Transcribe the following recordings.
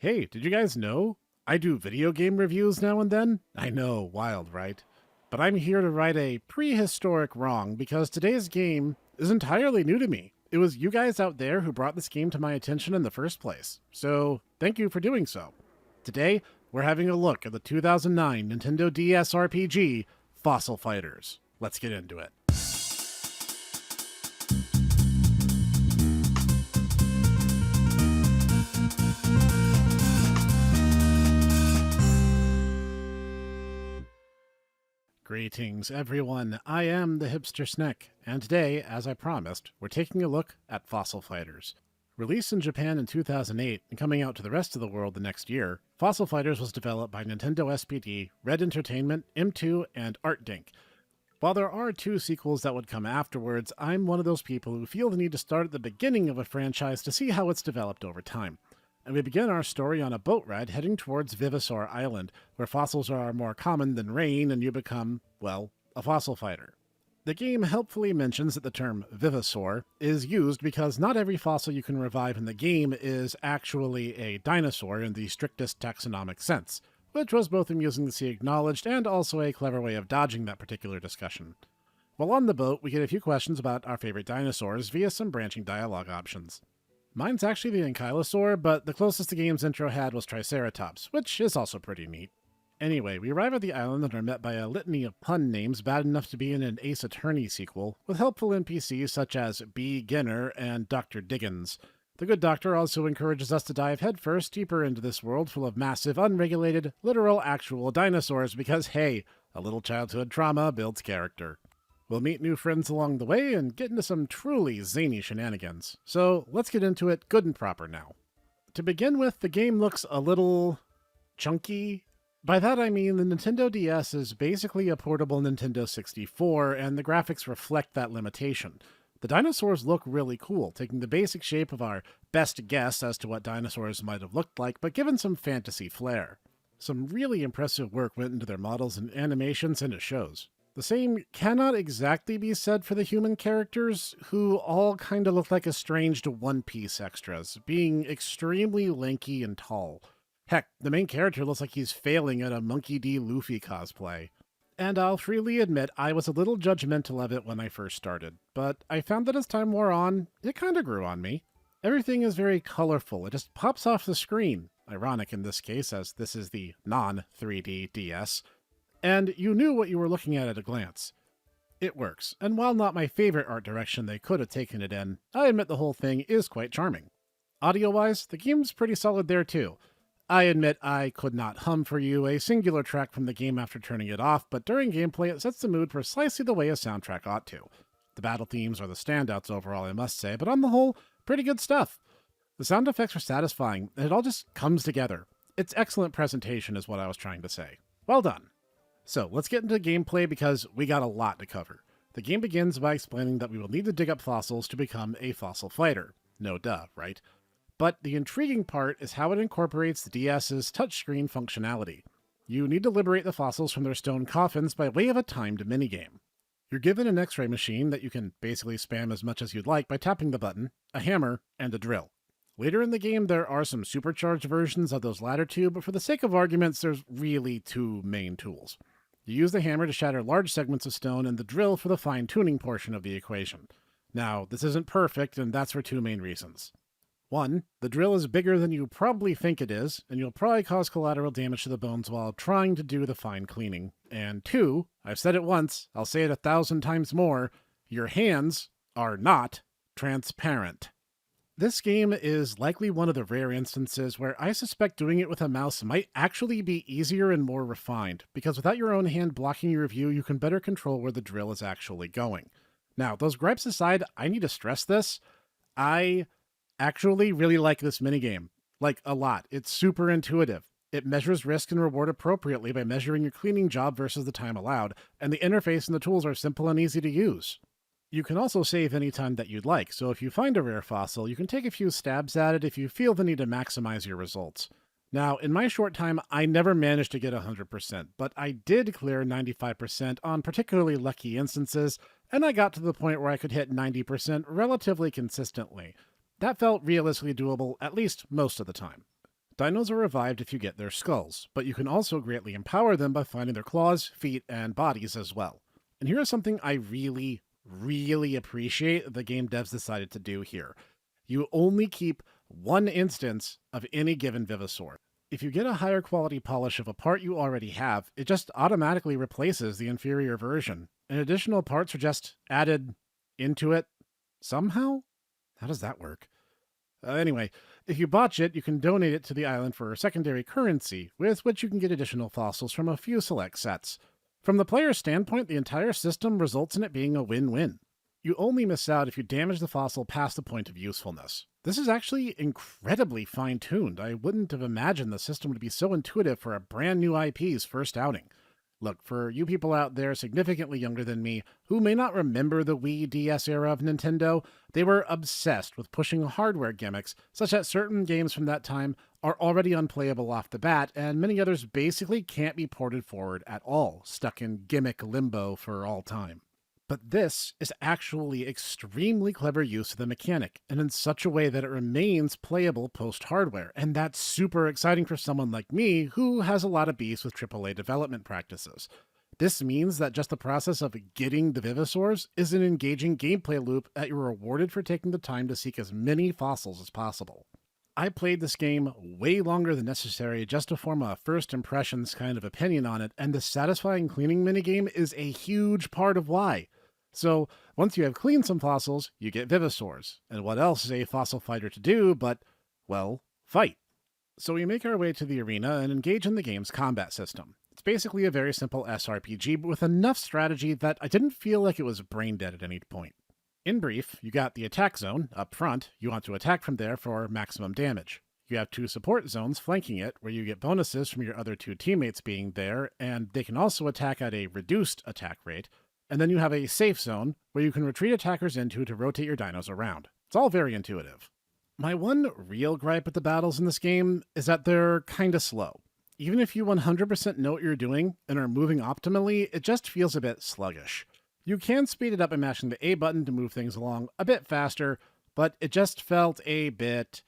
Hey, did you guys know? I do video game reviews now and then. I know, wild, right? But I'm here to right a prehistoric wrong because today's game is entirely new to me. It was you guys out there who brought this game to my attention in the first place. So, thank you for doing so. Today, we're having a look at the 2009 Nintendo DS RPG, Fossil Fighters. Let's get into it. Greetings, everyone. I am the Hipster Snek, and today, as I promised, we're taking a look at Fossil Fighters. Released in Japan in 2008 and coming out to the rest of the world the next year, Fossil Fighters was developed by Nintendo SPD, Red Entertainment, M2, and ArtDink. While there are two sequels that would come afterwards, I'm one of those people who feel the need to start at the beginning of a franchise to see how it's developed over time. And we begin our story on a boat ride heading towards Vivisaur Island, where fossils are more common than rain and you become, well, a fossil fighter. The game helpfully mentions that the term Vivisaur is used because not every fossil you can revive in the game is actually a dinosaur in the strictest taxonomic sense, which was both amusing to see acknowledged and also a clever way of dodging that particular discussion. While on the boat, we get a few questions about our favorite dinosaurs via some branching dialogue options. Mine's actually the Ankylosaur, but the closest the game's intro had was Triceratops, which is also pretty neat. Anyway, we arrive at the island and are met by a litany of pun names bad enough to be in an Ace Attorney sequel, with helpful NPCs such as Beginner and Dr. Diggins. The good doctor also encourages us to dive headfirst deeper into this world full of massive, unregulated, literal, actual dinosaurs because, hey, a little childhood trauma builds character. We'll meet new friends along the way and get into some truly zany shenanigans. So let's get into it good and proper now. To begin with, the game looks a little chunky. By that I mean the Nintendo DS is basically a portable Nintendo 64, and the graphics reflect that limitation. The dinosaurs look really cool, taking the basic shape of our best guess as to what dinosaurs might have looked like, but given some fantasy flair. Some really impressive work went into their models and animations, and it shows. The same cannot exactly be said for the human characters, who all kind of look like estranged One Piece extras, being extremely lanky and tall. Heck, the main character looks like he's failing at a Monkey D. Luffy cosplay. And I'll freely admit I was a little judgmental of it when I first started, but I found that as time wore on, it kinda grew on me. Everything is very colorful, it just pops off the screen, ironic in this case as this is the non-3D DS, and you knew what you were looking at a glance. It works, and while not my favorite art direction they could have taken it in, I admit the whole thing is quite charming. Audio-wise, the game's pretty solid there too. I admit I could not hum for you a singular track from the game after turning it off, but during gameplay it sets the mood precisely the way a soundtrack ought to. The battle themes are the standouts overall, I must say, but on the whole, pretty good stuff. The sound effects are satisfying, and it all just comes together. It's excellent presentation is what I was trying to say. Well done. So, let's get into gameplay because we got a lot to cover. The game begins by explaining that we will need to dig up fossils to become a fossil fighter. No duh, right? But the intriguing part is how it incorporates the DS's touchscreen functionality. You need to liberate the fossils from their stone coffins by way of a timed minigame. You're given an X-ray machine that you can basically spam as much as you'd like by tapping the button, a hammer, and a drill. Later in the game, there are some supercharged versions of those latter two, but for the sake of arguments, there's really two main tools. You use the hammer to shatter large segments of stone and the drill for the fine-tuning portion of the equation. Now, this isn't perfect, and that's for two main reasons. One, the drill is bigger than you probably think it is, and you'll probably cause collateral damage to the bones while trying to do the fine cleaning. And two, I've said it once, I'll say it 1,000 times more, your hands are not transparent. This game is likely one of the rare instances where I suspect doing it with a mouse might actually be easier and more refined, because without your own hand blocking your view, you can better control where the drill is actually going. Now, those gripes aside, I need to stress this. I actually really like this minigame. Like, a lot. It's super intuitive. It measures risk and reward appropriately by measuring your cleaning job versus the time allowed, and the interface and the tools are simple and easy to use. You can also save any time that you'd like, so if you find a rare fossil, you can take a few stabs at it if you feel the need to maximize your results. Now, in my short time, I never managed to get 100%, but I did clear 95% on particularly lucky instances, and I got to the point where I could hit 90% relatively consistently. That felt realistically doable, at least most of the time. Dinos are revived if you get their skulls, but you can also greatly empower them by finding their claws, feet, and bodies as well. And here's something I really appreciate that the game devs decided to do here. You only keep one instance of any given Vivisaur. If you get a higher quality polish of a part you already have, it just automatically replaces the inferior version, and additional parts are just added into it somehow? How does that work? Anyway, if you botch it, you can donate it to the island for secondary currency, with which you can get additional fossils from a few select sets. From the player's standpoint, the entire system results in it being a win-win. You only miss out if you damage the fossil past the point of usefulness. This is actually incredibly fine-tuned. I wouldn't have imagined the system would be so intuitive for a brand new IP's first outing. Look, for you people out there significantly younger than me who may not remember the Wii DS era of Nintendo, they were obsessed with pushing hardware gimmicks such that certain games from that time are already unplayable off the bat, and many others basically can't be ported forward at all, stuck in gimmick limbo for all time. But this is actually extremely clever use of the mechanic, and in such a way that it remains playable post-hardware, and that's super exciting for someone like me who has a lot of beef with AAA development practices. This means that just the process of getting the Vivisaurs is an engaging gameplay loop that you're rewarded for taking the time to seek as many fossils as possible. I played this game way longer than necessary just to form a first impressions kind of opinion on it, and the satisfying cleaning minigame is a huge part of why. So, once you have cleaned some fossils, you get Vivisaurs. And what else is a fossil fighter to do but, well, fight? So we make our way to the arena and engage in the game's combat system. It's basically a very simple SRPG, but with enough strategy that I didn't feel like it was brain dead at any point. In brief, you got the attack zone up front. You want to attack from there for maximum damage. You have 2 support zones flanking it, where you get bonuses from your other 2 teammates being there, and they can also attack at a reduced attack rate. And then you have a safe zone, where you can retreat attackers into to rotate your dinos around. It's all very intuitive. My one real gripe with the battles in this game is that they're kinda slow. Even if you 100% know what you're doing and are moving optimally, it just feels a bit sluggish. You can speed it up by mashing the A button to move things along a bit faster, but it just felt a bit,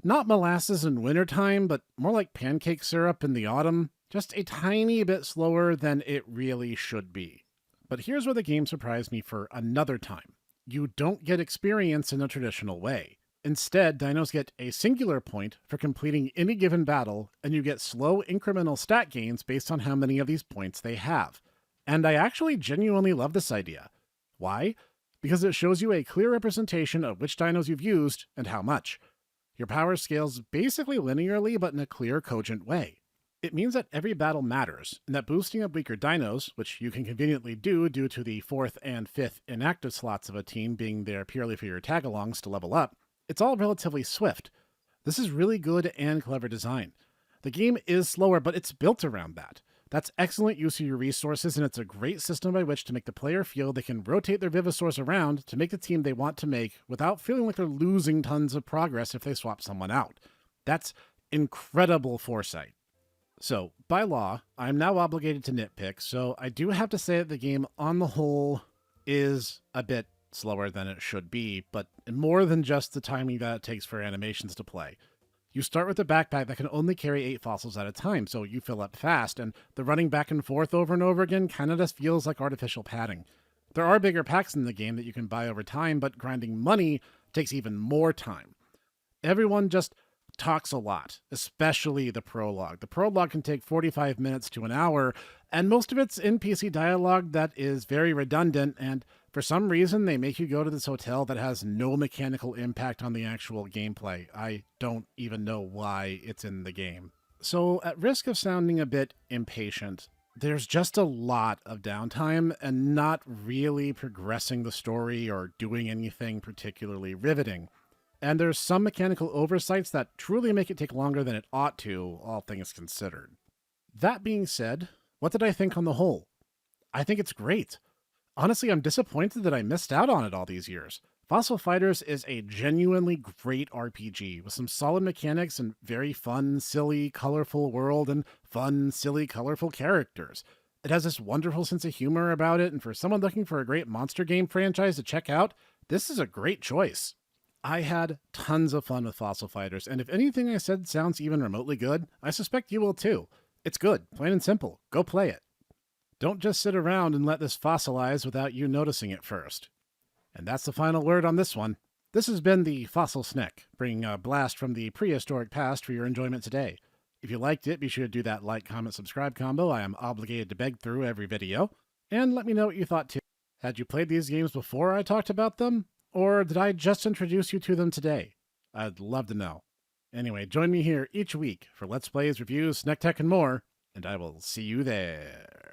not molasses in wintertime, but more like pancake syrup in the autumn, just a tiny bit slower than it really should be. But here's where the game surprised me for another time. You don't get experience in a traditional way. Instead, dinos get a singular point for completing any given battle, and you get slow incremental stat gains based on how many of these points they have. And I actually genuinely love this idea. Why? Because it shows you a clear representation of which dinos you've used and how much. Your power scales basically linearly, but in a clear, cogent way. It means that every battle matters, and that boosting up weaker dinos, which you can conveniently do due to the 4th and 5th inactive slots of a team being there purely for your tag-alongs to level up, it's all relatively swift. This is really good and clever design. The game is slower, but it's built around that. That's excellent use of your resources, and it's a great system by which to make the player feel they can rotate their Vivisaurs around to make the team they want to make without feeling like they're losing tons of progress if they swap someone out. That's incredible foresight. So, by law, I'm now obligated to nitpick, so I do have to say that the game, on the whole, is a bit slower than it should be, but more than just the timing that it takes for animations to play. You start with a backpack that can only carry 8 fossils at a time, so you fill up fast, and the running back and forth over and over again kind of just feels like artificial padding. There are bigger packs in the game that you can buy over time, but grinding money takes even more time. Everyone just talks a lot, especially the prologue. The prologue can take 45 minutes to an hour, and most of it's NPC dialogue that is very redundant, and for some reason they make you go to this hotel that has no mechanical impact on the actual gameplay. I don't even know why it's in the game. So, at risk of sounding a bit impatient, there's just a lot of downtime and not really progressing the story or doing anything particularly riveting. And there's some mechanical oversights that truly make it take longer than it ought to, all things considered. That being said, what did I think on the whole? I think it's great. Honestly, I'm disappointed that I missed out on it all these years. Fossil Fighters is a genuinely great RPG with some solid mechanics and very fun, silly, colorful world and fun, silly, colorful characters. It has this wonderful sense of humor about it, and for someone looking for a great monster game franchise to check out, this is a great choice. I had tons of fun with Fossil Fighters, and if anything I said sounds even remotely good, I suspect you will too. It's good, plain and simple. Go play it. Don't just sit around and let this fossilize without you noticing it first. And that's the final word on this one. This has been the Fossil Snek, bringing a blast from the prehistoric past for your enjoyment today. If you liked it, be sure to do that like, comment, subscribe combo I am obligated to beg through every video. And let me know what you thought too. Had you played these games before I talked about them? Or did I just introduce you to them today? I'd love to know. Anyway, join me here each week for Let's Plays, reviews, Snek Tech, and more, and I will see you there.